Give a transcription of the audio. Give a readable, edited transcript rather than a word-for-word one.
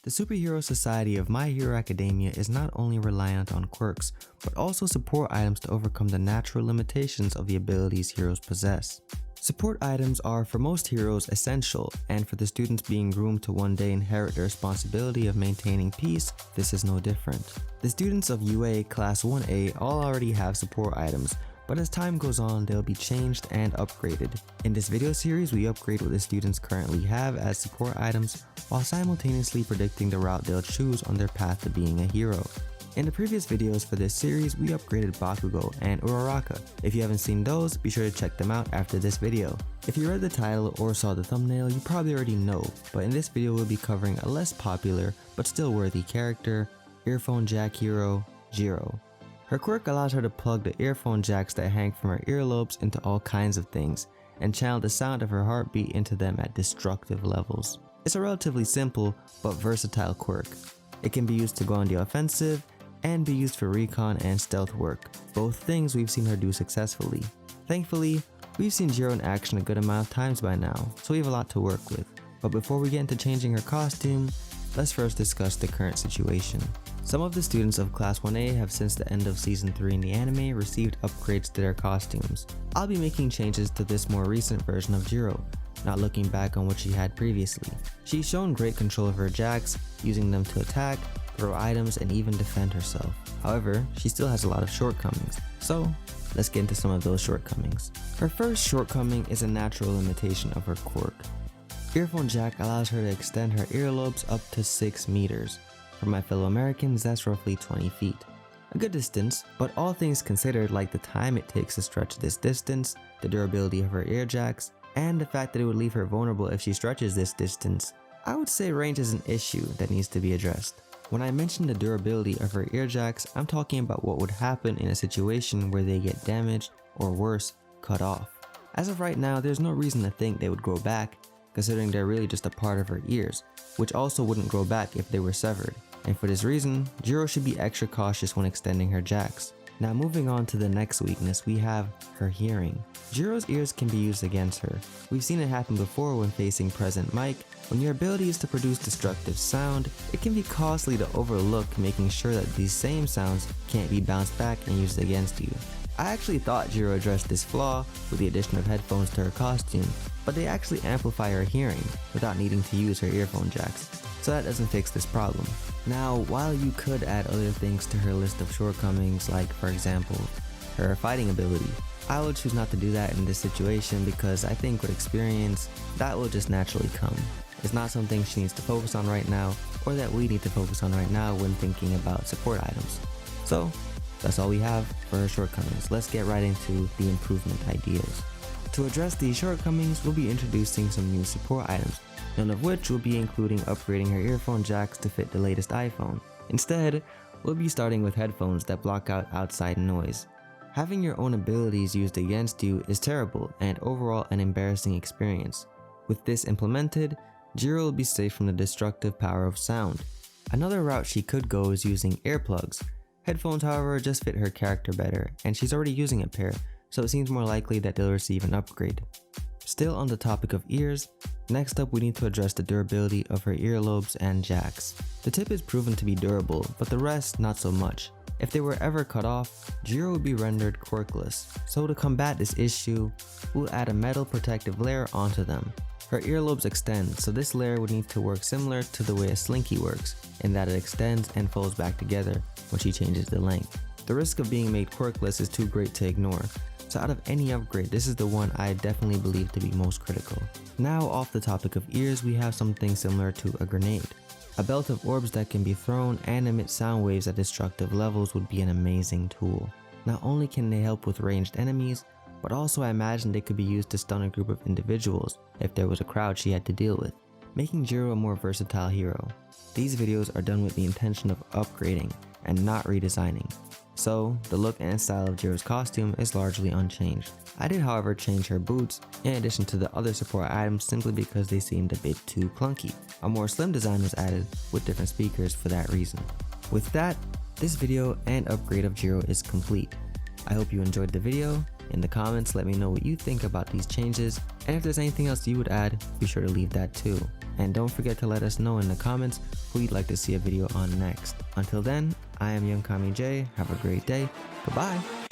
The superhero society of My Hero Academia is not only reliant on quirks, but also support items to overcome the natural limitations of the abilities heroes possess. Support items are for most heroes essential, and for the students being groomed to one day inherit the responsibility of maintaining peace, this is no different. The students of UA Class 1A all already have support items, but as time goes on, they'll be changed and upgraded. In this video series, we upgrade what the students currently have as support items, while simultaneously predicting the route they'll choose on their path to being a hero. In the previous videos for this series, we upgraded Bakugo and Uraraka. If you haven't seen those, be sure to check them out after this video. If you read the title or saw the thumbnail, you probably already know, but in this video we'll be covering a less popular but still worthy character, Earphone Jack hero, Jiro. Her quirk allows her to plug the earphone jacks that hang from her earlobes into all kinds of things, and channel the sound of her heartbeat into them at destructive levels. It's a relatively simple but versatile quirk. It can be used to go on the offensive, and be used for recon and stealth work, both things we've seen her do successfully. Thankfully, we've seen Jiro in action a good amount of times by now, so we have a lot to work with. But before we get into changing her costume, let's first discuss the current situation. Some of the students of Class 1A have since the end of Season 3 in the anime received upgrades to their costumes. I'll be making changes to this more recent version of Jiro, not looking back on what she had previously. She's shown great control of her jacks, using them to attack, throw items, and even defend herself. However, she still has a lot of shortcomings, so let's get into some of those shortcomings. Her first shortcoming is a natural limitation of her quirk. Earphone Jack allows her to extend her earlobes up to 6 meters. For my fellow Americans, that's roughly 20 feet. A good distance, but all things considered, like the time it takes to stretch this distance, the durability of her ear jacks, and the fact that it would leave her vulnerable if she stretches this distance, I would say range is an issue that needs to be addressed. When I mention the durability of her ear jacks, I'm talking about what would happen in a situation where they get damaged, or worse, cut off. As of right now, there's no reason to think they would grow back, considering they're really just a part of her ears, which also wouldn't grow back if they were severed. And for this reason, Jiro should be extra cautious when extending her jacks. Now moving on to the next weakness, we have her hearing. Jiro's ears can be used against her. We've seen it happen before when facing Present Mike. When your ability is to produce destructive sound, it can be costly to overlook making sure that these same sounds can't be bounced back and used against you. I actually thought Jiro addressed this flaw with the addition of headphones to her costume, but they actually amplify her hearing without needing to use her earphone jacks, so that doesn't fix this problem. Now, while you could add other things to her list of shortcomings, like for example, her fighting ability, I will choose not to do that in this situation because I think with experience, that will just naturally come. It's not something she needs to focus on right now, or that we need to focus on right now when thinking about support items. So, that's all we have for her shortcomings. Let's get right into the improvement ideas. To address these shortcomings, we'll be introducing some new support items, none of which will be including upgrading her earphone jacks to fit the latest iPhone. Instead, we'll be starting with headphones that block out outside noise. Having your own abilities used against you is terrible and overall an embarrassing experience. With this implemented, Jiro will be safe from the destructive power of sound. Another route she could go is using earplugs. Headphones, however, just fit her character better, and she's already using a pair, so it seems more likely that they'll receive an upgrade. Still on the topic of ears, next up we need to address the durability of her earlobes and jacks. The tip is proven to be durable, but the rest not so much. If they were ever cut off, Jiro would be rendered quirkless, so to combat this issue, we'll add a metal protective layer onto them. Her earlobes extend, so this layer would need to work similar to the way a slinky works, in that it extends and folds back together when she changes the length. The risk of being made quirkless is too great to ignore, so out of any upgrade, this is the one I definitely believe to be most critical. Now off the topic of ears, we have something similar to a grenade. A belt of orbs that can be thrown and emit sound waves at destructive levels would be an amazing tool. Not only can they help with ranged enemies, but also I imagine they could be used to stun a group of individuals if there was a crowd she had to deal with, making Jiro a more versatile hero. These videos are done with the intention of upgrading and not redesigning, so the look and style of Jiro's costume is largely unchanged. I did however change her boots in addition to the other support items simply because they seemed a bit too clunky. A more slim design was added with different speakers for that reason. With that, this video and upgrade of Jiro is complete. I hope you enjoyed the video, In the comments, let me know what you think about these changes, and if there's anything else you would add, be sure to leave that too. And don't forget to let us know in the comments who you'd like to see a video on next. Until then, I am Young Kami J. Have a great day. Goodbye.